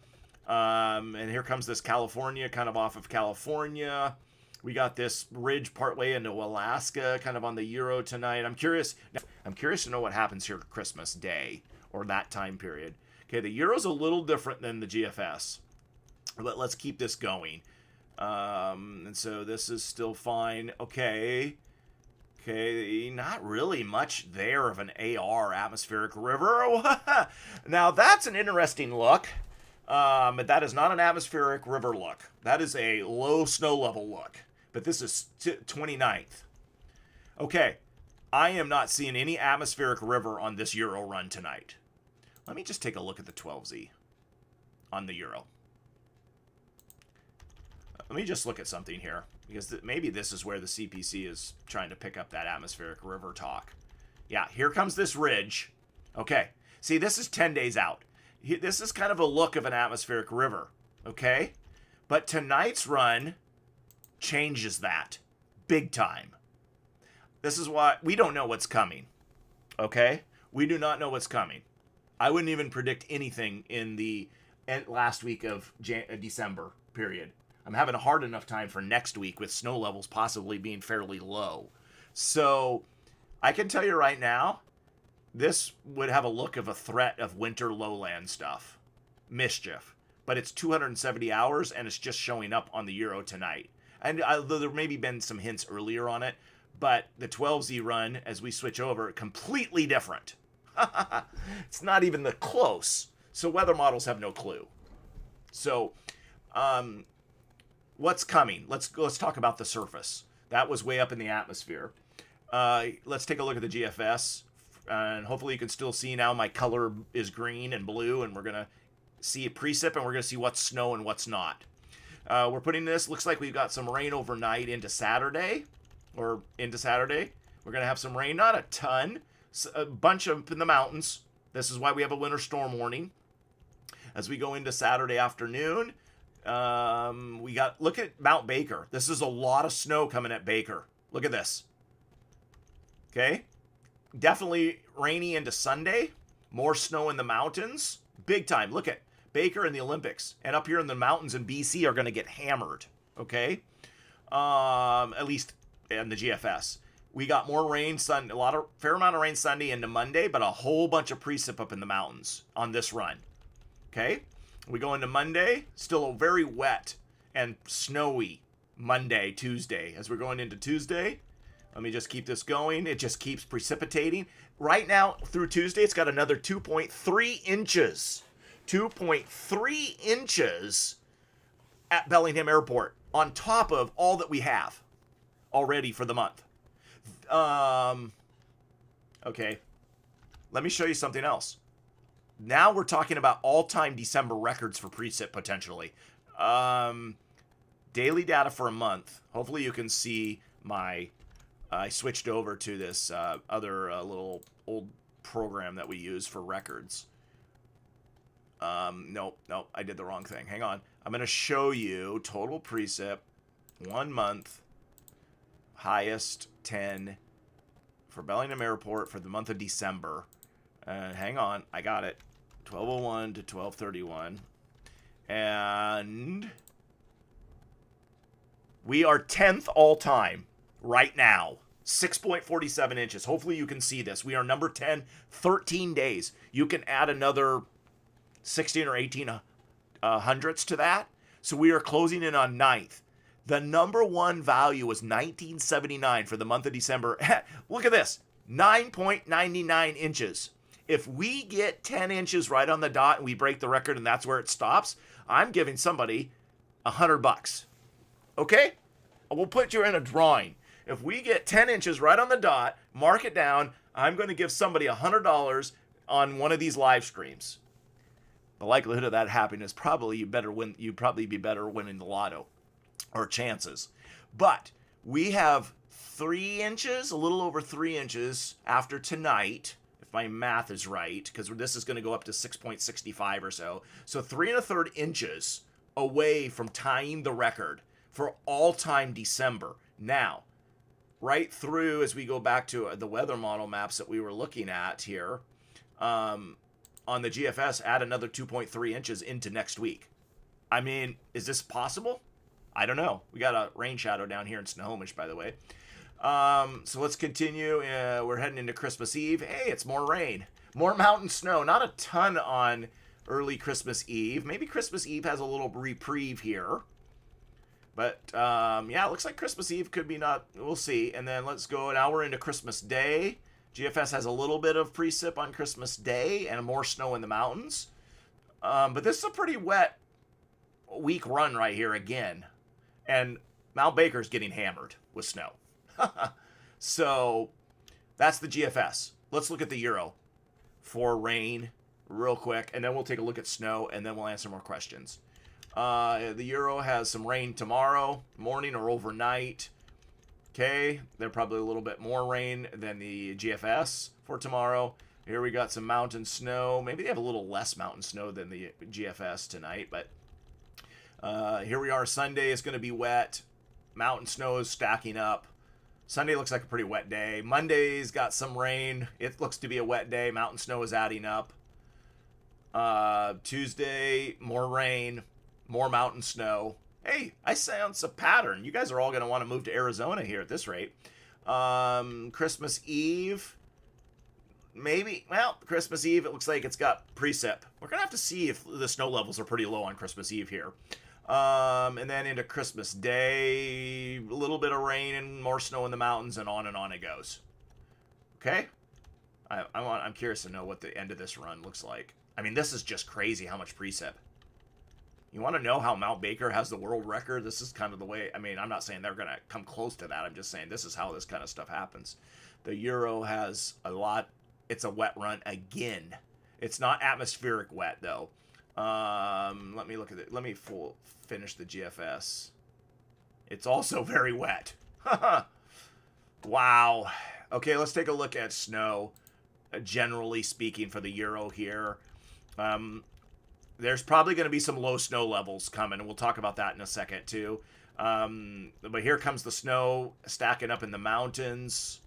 And here comes this California, kind of off of California. We got this ridge partway into Alaska, kind of on the Euro tonight. I'm curious to know what happens here Christmas Day or that time period. Okay, the Euro's a little different than the GFS, but let's keep this going. And so this is still fine. Okay, not really much there of an AR atmospheric river. Now that's an interesting look. But that is not an atmospheric river look. That is a low snow level look. But this is 29th. Okay, I am not seeing any atmospheric river on this Euro run tonight. Let me just take a look at the 12Z on the Euro. Let me just look at something here, because maybe this is where the CPC is trying to pick up that atmospheric river talk. Yeah, here comes this ridge. Okay, see, this is 10 days out. This is kind of a look of an atmospheric river, okay? But tonight's run, changes that big time. This is why we don't know what's coming. Okay? We do not know what's coming. I wouldn't even predict anything in the last week of December, period. I'm having a hard enough time for next week with snow levels possibly being fairly low. So I can tell you right now, this would have a look of a threat of winter lowland stuff. Mischief. But it's 270 hours and it's just showing up on the Euro tonight. And there maybe been some hints earlier on it, but the 12Z run, as we switch over, completely different. It's not even the close. So weather models have no clue. So, what's coming? Let's talk about the surface. That was way up in the atmosphere. Let's take a look at the GFS, and hopefully you can still see now my color is green and blue, and we're gonna see a precip, and we're gonna see what's snow and what's not. We're putting this. Looks like we've got some rain overnight into Saturday. We're gonna have some rain, not a ton. A bunch up in the mountains. This is why we have a winter storm warning. As we go into Saturday afternoon, look at Mount Baker. This is a lot of snow coming at Baker. Look at this. Okay. Definitely rainy into Sunday. More snow in the mountains. Big time. Look at Baker and the Olympics. And up here in the mountains in BC are going to get hammered. Okay. At least in the GFS. We got more rain Sunday, fair amount of rain Sunday into Monday, but a whole bunch of precip up in the mountains on this run. Okay, we go into Monday, still a very wet and snowy Monday, Tuesday. As we're going into Tuesday, let me just keep this going. It just keeps precipitating. Right now, through Tuesday, it's got another 2.3 inches. 2.3 inches at Bellingham Airport, on top of all that we have already for the month. Okay, let me show you something else. Now we're talking about all-time December records for precip potentially. Daily data for a month. Hopefully you can see I switched over to this other little old program that we use for records. Nope, I did the wrong thing. Hang on. I'm going to show you total precip, 1 month, highest 10 for Bellingham Airport for the month of December. Hang on, I got it. 1201 to 1231. And we are 10th all time right now. 6.47 inches. Hopefully you can see this. We are number 10, 13 days. You can add another 16 or 18 hundredths to that. So we are closing in on 9th. The number one value was 1979 for the month of December. Look at this, 9.99 inches. If we get 10 inches right on the dot and we break the record and that's where it stops, I'm giving somebody $100. Okay? We'll put you in a drawing. If we get 10 inches right on the dot, mark it down, I'm going to give somebody $100 on one of these live streams. The likelihood of that happening is probably you'd probably be better winning the lotto. Or chances. But we have 3 inches, a little over 3 inches after tonight, if my math is right, because this is going to go up to 6.65 or so. So 3 1/3 inches away from tying the record for all-time December. Now, right through, as we go back to the weather model maps that we were looking at here, on the GFS, add another 2.3 inches into next week. I mean, is this possible? I don't know. We got a rain shadow down here in Snohomish, by the way. So let's continue. We're heading into Christmas Eve. Hey, it's more rain. More mountain snow. Not a ton on early Christmas Eve. Maybe Christmas Eve has a little reprieve here. But, yeah, it looks like Christmas Eve could be not. We'll see. And then let's go. Now we're into Christmas Day. GFS has a little bit of precip on Christmas Day and more snow in the mountains. But this is a pretty wet week run right here again. And Mount Baker's getting hammered with snow. So that's the GFS. Let's look at the Euro for rain real quick, and then we'll take a look at snow, and then we'll answer more questions. The Euro has some rain tomorrow morning or overnight. Okay, they're probably a little bit more rain than the GFS for tomorrow. Here we got some mountain snow. Maybe they have a little less mountain snow than the GFS tonight, but here we are. Sunday is going to be wet. Mountain snow is stacking up. Sunday looks like a pretty wet day. Monday's got some rain. It looks to be a wet day. Mountain snow is adding up. Tuesday, more rain, more mountain snow. Hey, I sense a pattern. You guys are all going to want to move to Arizona here at this rate. Christmas Eve, maybe. Well, Christmas Eve, it looks like it's got precip. We're going to have to see if the snow levels are pretty low on Christmas Eve here. And then into Christmas Day, a little bit of rain and more snow in the mountains, and on it goes. Okay? I'm curious to know what the end of this run looks like. I mean, this is just crazy how much precip. You want to know how Mount Baker has the world record? This is kind of the way, I mean, I'm not saying they're going to come close to that. I'm just saying this is how this kind of stuff happens. The Euro has a lot. It's a wet run again. It's not atmospheric wet, though. Let me look at it. Let me finish the GFS. It's also very wet. Wow. Okay, let's take a look at snow. Generally speaking, for the Euro here, there's probably going to be some low snow levels coming, and we'll talk about that in a second too. But here comes the snow stacking up in the mountains.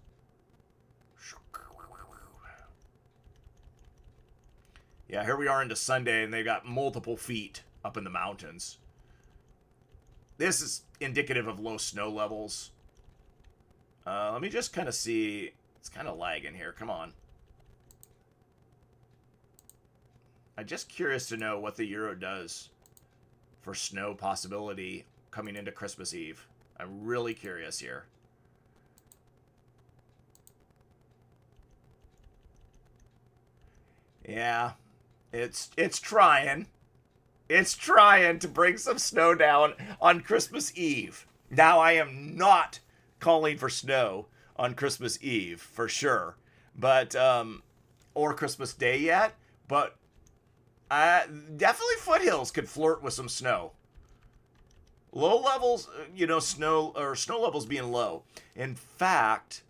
Yeah, here we are into Sunday, and they got multiple feet up in the mountains. This is indicative of low snow levels. Let me just kind of see. It's kind of lagging here. Come on. I'm just curious to know what the Euro does for snow possibility coming into Christmas Eve. I'm really curious here. Yeah, it's trying. It's trying to bring some snow down on Christmas Eve. Now, I am not calling for snow on Christmas Eve for sure, but or Christmas Day yet, but definitely foothills could flirt with some snow. Low levels, snow levels being low. In fact,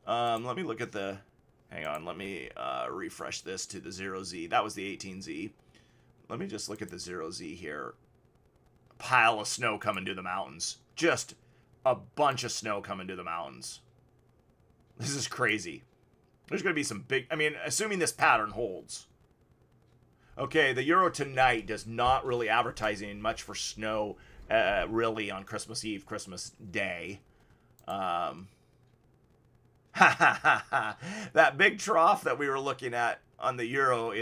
let me look at the. Hang on, let me refresh this to the 0Z. That was the 18Z. Let me just look at the 0Z here. A pile of snow coming to the mountains. Just a bunch of snow coming to the mountains. This is crazy. There's going to be some big. I mean, assuming this pattern holds. Okay, the Euro tonight does not really advertising much for snow, really, on Christmas Eve, Christmas Day. That big trough that we were looking at on the Euro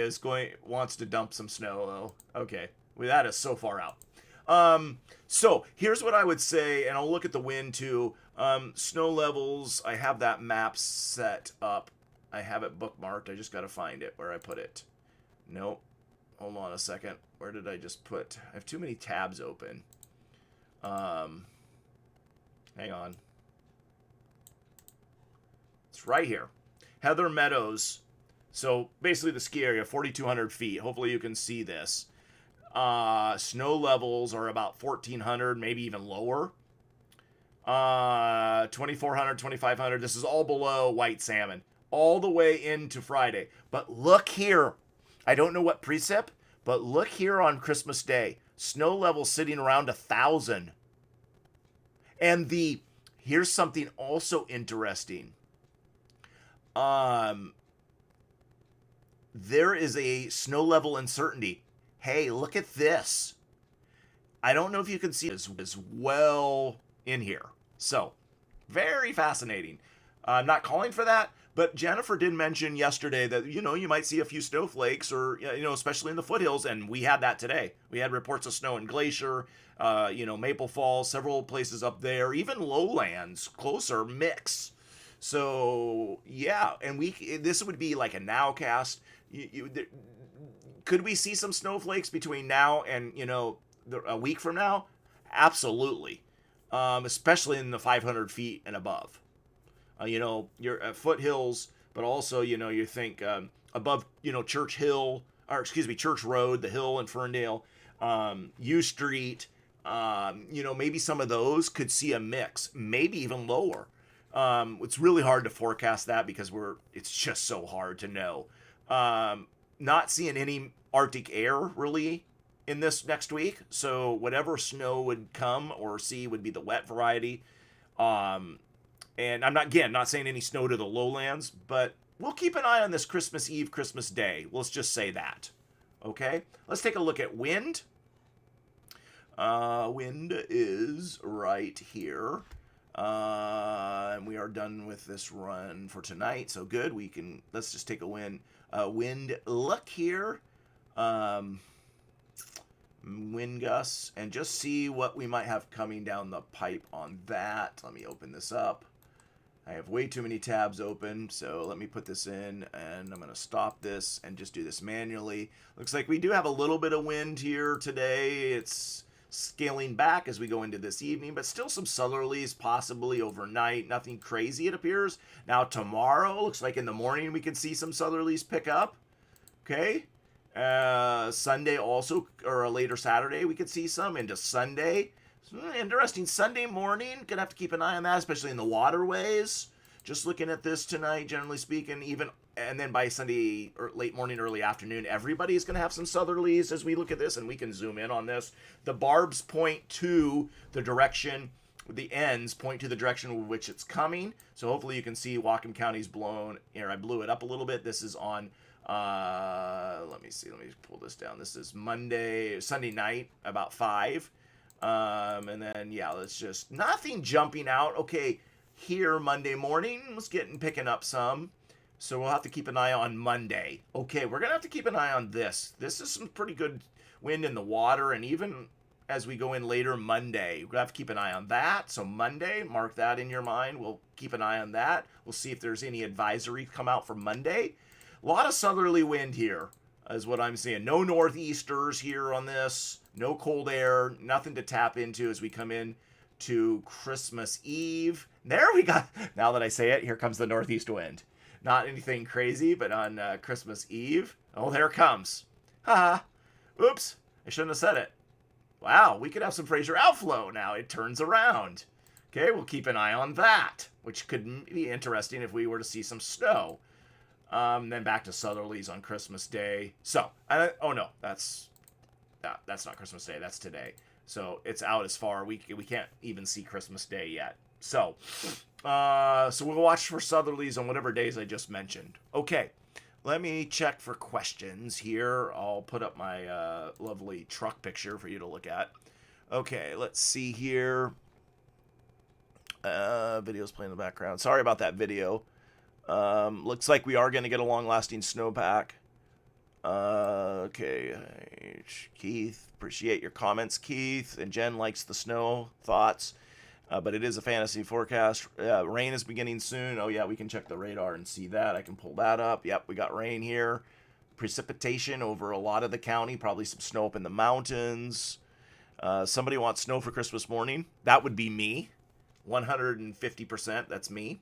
wants to dump some snow, though. Okay, well, that is so far out. So here's what I would say, and I'll look at the wind too. Snow levels, I have that map set up. I have it bookmarked. I just got to find it where I put it. Nope. Hold on a second. Where did I just put? I have too many tabs open. Hang on. It's right here. Heather Meadows. So basically the ski area, 4,200 feet. Hopefully you can see this. Snow levels are about 1,400, maybe even lower. 2,400, 2,500. This is all below White Salmon. All the way into Friday. But look here. I don't know what precip, but look here on Christmas Day. Snow level sitting around 1,000. And here's something also interesting. There is a snow level uncertainty. Hey, look at this. I don't know if you can see it as well in here. So, very fascinating. I'm not calling for that. But Jennifer did mention yesterday that, you might see a few snowflakes or, especially in the foothills. And we had that today. We had reports of snow in Glacier, Maple Falls, several places up there, even lowlands, closer, mix. So, yeah. And this would be like a nowcast. Could we see some snowflakes between now and, a week from now? Absolutely. Especially in the 500 feet and above. You're at foothills, but also, you think above, Church Hill, or excuse me, Church Road, the hill in Ferndale, U Street, maybe some of those could see a mix, maybe even lower. It's really hard to forecast that because it's just so hard to know. Not seeing any Arctic air really in this next week. So whatever snow would come or see would be the wet variety. And I'm not saying any snow to the lowlands, but we'll keep an eye on this Christmas Eve, Christmas Day. Let's just say that. Okay, let's take a look at wind. Wind is right here. And we are done with this run for tonight. So good. Let's just take a wind look here. Wind gusts, and just see what we might have coming down the pipe on that. Let me open this up. I have way too many tabs open, so let me put this in, and I'm going to stop this and just do this manually. Looks like we do have a little bit of wind here today. It's scaling back as we go into this evening, but still some southerlies possibly overnight. Nothing crazy, it appears. Now tomorrow, looks like in the morning we can see some southerlies pick up. Okay. Sunday also, or a later Saturday, we could see some into Sunday. Interesting. Sunday morning, gonna have to keep an eye on that, especially in the waterways. Just looking at this tonight, generally speaking, and then by Sunday or late morning, early afternoon, everybody's gonna have some southerlies as we look at this, and we can zoom in on this. The barbs point to the direction, the ends point to the direction in which it's coming. So hopefully you can see Whatcom County's blown. Here, I blew it up a little bit. This is on. Let me see. Let me pull this down. This is Sunday night, about 5. And then, yeah, let's just, nothing jumping out. Okay, here Monday morning was picking up some. So we'll have to keep an eye on Monday. Okay, we're going to have to keep an eye on this. This is some pretty good wind in the water. And even as we go in later Monday, we'll have to keep an eye on that. So Monday, mark that in your mind. We'll keep an eye on that. We'll see if there's any advisory come out for Monday. A lot of southerly wind here is what I'm seeing. No northeasters here on this. No cold air. Nothing to tap into as we come in to Christmas Eve. There we go. Now that I say it, here comes the northeast wind. Not anything crazy, but on Christmas Eve. Oh, there it comes. Haha. Oops. I shouldn't have said it. Wow, we could have some Fraser outflow now. It turns around. Okay, we'll keep an eye on that, which could be interesting if we were to see some snow. Then back to southerlies on Christmas Day. So, oh no, that's not Christmas Day. That's today. So it's out as far. We can't even see Christmas Day yet. So we'll watch for southerlies on whatever days I just mentioned. Okay, let me check for questions here. I'll put up my lovely truck picture for you to look at. Okay, let's see here. Video's playing in the background. Sorry about that video. Looks like we are going to get a long-lasting snowpack. Okay, Keith, appreciate your comments, Keith. And Jen likes the snow thoughts, but it is a fantasy forecast. Rain is beginning soon. Oh yeah, we can check the radar and see that. I can pull that up. Yep, we got rain here. Precipitation over a lot of the county. Probably some snow up in the mountains. Somebody wants snow for Christmas morning. That would be me. 150%. That's me.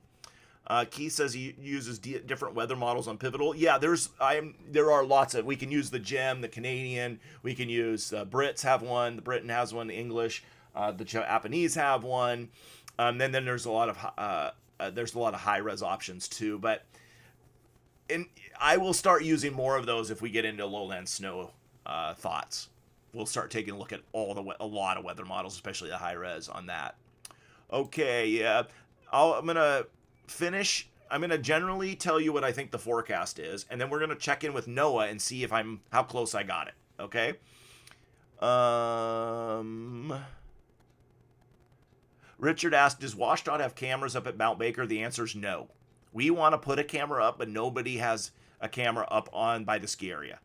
Keith says he uses different weather models on Pivotal. Yeah, there are lots of. We can use the GEM, the Canadian. We can use Brits have one. The Britain has one. The English, the Japanese have one. Then there's a lot of high res options too. But I will start using more of those if we get into lowland snow thoughts. We'll start taking a look at a lot of weather models, especially the high res on that. Okay, yeah, I'm gonna finish. I'm going to generally tell you what I think the forecast is, and then we're going to check in with Noah and see if how close I got it. Okay. Richard asked, does WashDOT have cameras up at Mount Baker? The answer is no. We want to put a camera up, but nobody has a camera up by the ski area.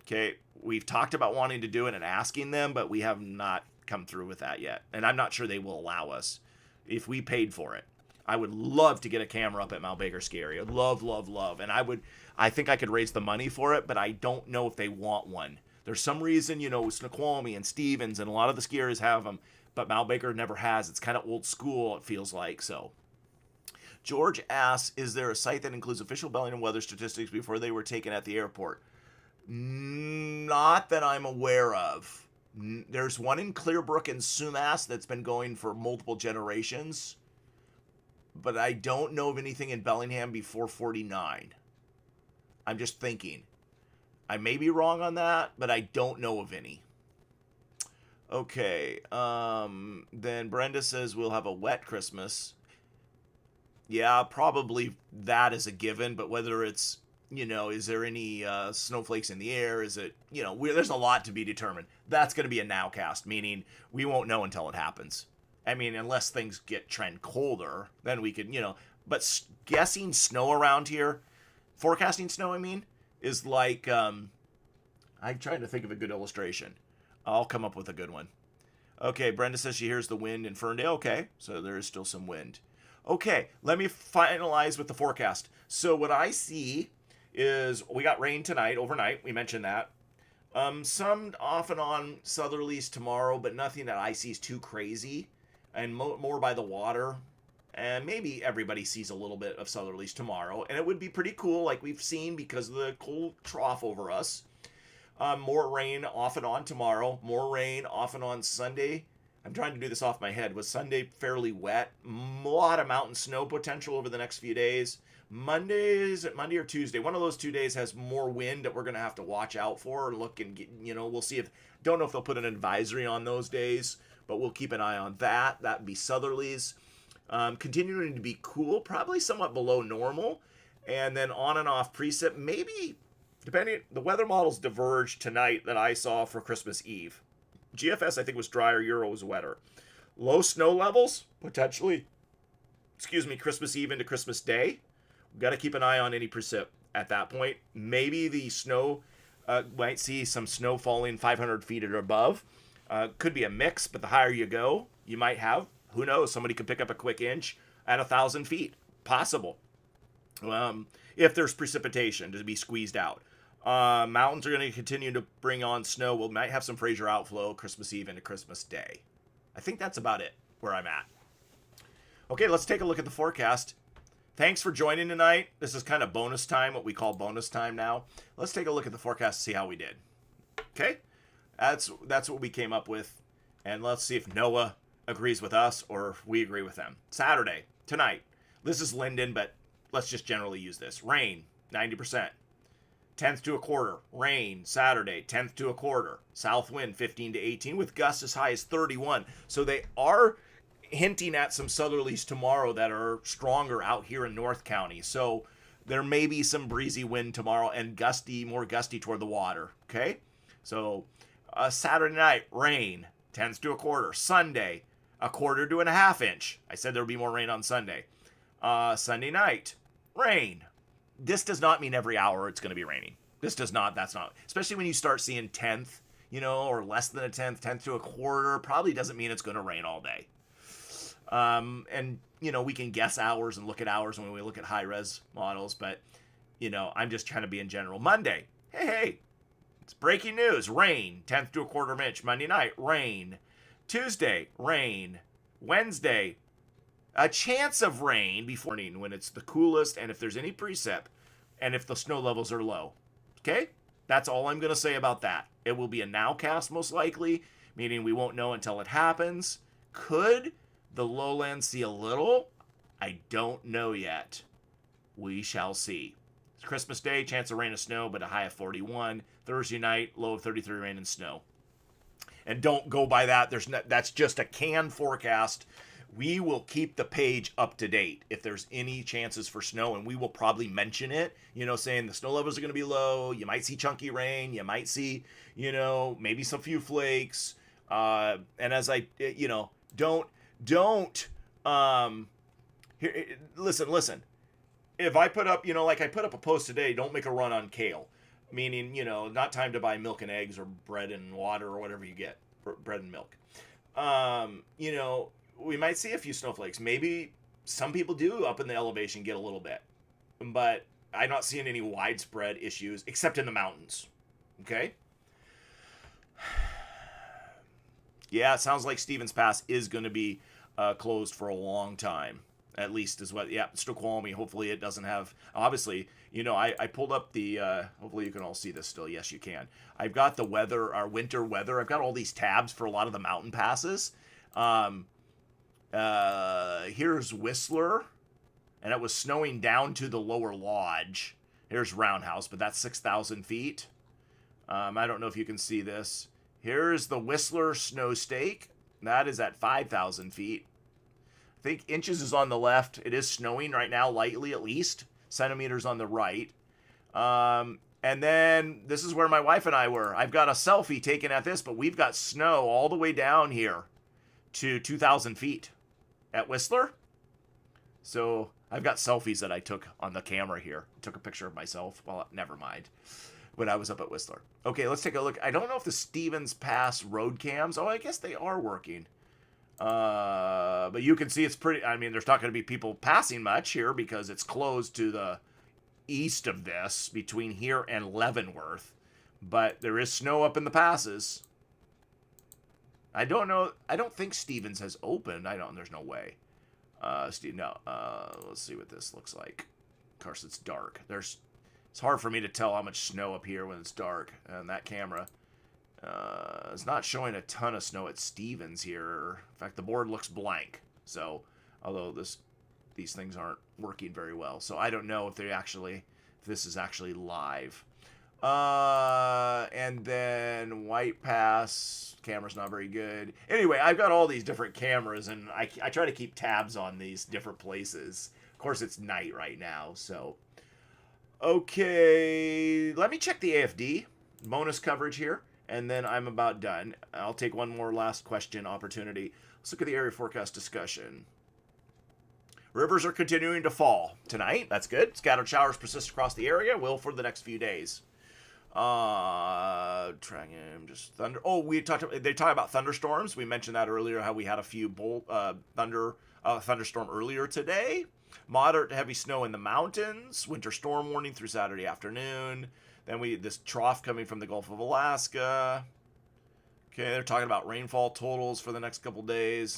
Okay. We've talked about wanting to do it and asking them, but we have not come through with that yet. And I'm not sure they will allow us if we paid for it. I would love to get a camera up at Mount Baker ski area. Love, love, love. And I think I could raise the money for it, but I don't know if they want one. There's some reason, Snoqualmie and Stevens and a lot of the ski areas have them, but Mount Baker never has. It's kind of old school, it feels like. So George asks, is there a site that includes official Bellingham weather statistics before they were taken at the airport? Not that I'm aware of. There's one in Clearbrook and Sumas that's been going for multiple generations, but I don't know of anything in Bellingham before 49. I'm just thinking. I may be wrong on that, but I don't know of any. Okay. Then Brenda says we'll have a wet Christmas. Yeah, probably that is a given, but whether it's, is there any snowflakes in the air? Is it, there's a lot to be determined. That's going to be a nowcast, meaning we won't know until it happens. I mean, unless things get trend colder, then we could, but guessing snow around here, forecasting snow, I mean, is like, I'm trying to think of a good illustration. I'll come up with a good one. Okay, Brenda says she hears the wind in Ferndale. Okay, so there is still some wind. Okay, let me finalize with the forecast. So what I see is we got rain tonight, overnight. We mentioned that. Some off and on southerlies tomorrow, but nothing that I see is too crazy, and more by the water. And maybe everybody sees a little bit of southerlies tomorrow, and it would be pretty cool, like we've seen because of the cold trough over us. More rain off and on tomorrow. More rain off and on Sunday. I'm trying to do this off my head. Was Sunday fairly wet? A lot of mountain snow potential over the next few days. Is it Monday or Tuesday? One of those 2 days has more wind that we're going to have to watch out for and look and get, we'll see if, don't know if they'll put an advisory on those days, but we'll keep an eye on that. That would be southerlies. Continuing to be cool, probably somewhat below normal. And then on and off precip, maybe depending, the weather models diverged tonight that I saw for Christmas Eve. GFS, I think, was drier, Euro was wetter. Low snow levels, potentially, Christmas Eve into Christmas Day. We've got to keep an eye on any precip at that point. Maybe the snow, might see some snow falling 500 feet or above. Could be a mix, but the higher you go, you might have, who knows, somebody could pick up a quick inch at 1,000 feet. Possible. If there's precipitation to be squeezed out. Mountains are going to continue to bring on snow. We might have some Fraser outflow Christmas Eve into Christmas Day. I think that's about it where I'm at. Okay, let's take a look at the forecast. Thanks for joining tonight. This is kind of bonus time, what we call bonus time now. Let's take a look at the forecast to see how we did. Okay? That's what we came up with. And let's see if Noah agrees with us or if we agree with them. Saturday, tonight. This is Linden, but let's just generally use this. Rain, 90%. 10th to a quarter. Rain, Saturday, 10th to a quarter. South wind, 15 to 18, with gusts as high as 31. So they are hinting at some southerlies tomorrow that are stronger out here in North County. So there may be some breezy wind tomorrow and more gusty toward the water. Okay? So Saturday night, rain, 10th to a quarter. Sunday, a quarter to a half inch. I said there would be more rain on Sunday. Sunday night, rain. This does not mean every hour it's going to be raining. That's not, especially when you start seeing 10th, or less than a 10th to a quarter, probably doesn't mean it's going to rain all day. And, we can guess hours and look at hours when we look at high res models, but, I'm just trying to be in general. Monday, hey, it's breaking news, rain, 10th to a quarter of an inch. Monday night, rain. Tuesday, rain. Wednesday, a chance of rain before morning when it's the coolest and if there's any precip and if the snow levels are low. Okay? That's all I'm going to say about that. It will be a nowcast most likely, meaning we won't know until it happens. Could the lowlands see a little? I don't know yet. We shall see. It's Christmas Day, chance of rain and snow, but a high of 41. Thursday night, low of 33, rain and snow. And don't go by that. That's just a canned forecast. We will keep the page up to date if there's any chances for snow, and we will probably mention it, saying the snow levels are going to be low. You might see chunky rain. You might see, maybe some few flakes. And as I, listen. If I put up, like I put up a post today, don't make a run on kale. Meaning, not time to buy milk and eggs or bread and water or whatever you get. Bread and milk. We might see a few snowflakes. Maybe some people do up in the elevation get a little bit. But I'm not seeing any widespread issues except in the mountains. Okay? Yeah, it sounds like Stevens Pass is going to be closed for a long time. At least is what, Snoqualmie, hopefully it doesn't have, obviously, I pulled up the, hopefully you can all see this still. Yes, you can. I've got the weather, our winter weather. I've got all these tabs for a lot of the mountain passes. Here's Whistler, and it was snowing down to the lower lodge. Here's Roundhouse, but that's 6,000 feet. I don't know if you can see this. Here's the Whistler snow stake. That is at 5,000 feet. I think inches is on the left. It is snowing right now, lightly at least. Centimeters on the right. And then this is where my wife and I were. I've got a selfie taken at this, but we've got snow all the way down here to 2,000 feet at Whistler. So I've got selfies that I took on the camera here. Took a picture of myself. Well, never mind. When I was up at Whistler. Okay, let's take a look. I don't know if the Stevens Pass road cams. Oh, I guess they are working. But you can see it's pretty. I mean, there's not going to be people passing much here because it's closed to the east of this, between here and Leavenworth. But there is snow up in the passes. I don't know. I don't think Stevens has opened. There's no way. No. Let's see what this looks like. Of course, it's dark. It's hard for me to tell how much snow up here when it's dark. And that camera is not showing a ton of snow at Stevens here. In fact, the board looks blank. So, although these things aren't working very well. So I don't know if this is actually live. And then White Pass, camera's not very good. Anyway, I've got all these different cameras, and I try to keep tabs on these different places. Of course, it's night right now, so. Okay, let me check the AFD bonus coverage here, and then I'm about done. I'll take one more last question opportunity. Let's look at the area forecast discussion. Rivers are continuing to fall tonight. That's good. Scattered showers persist across the area. Will for the next few days. Trying just thunder. Oh, they talk about thunderstorms. We mentioned that earlier. How we had a few thunderstorm earlier today. Moderate to heavy snow in the mountains. Winter storm warning through Saturday afternoon. Then this trough coming from the Gulf of Alaska. Okay, they're talking about rainfall totals for the next couple days.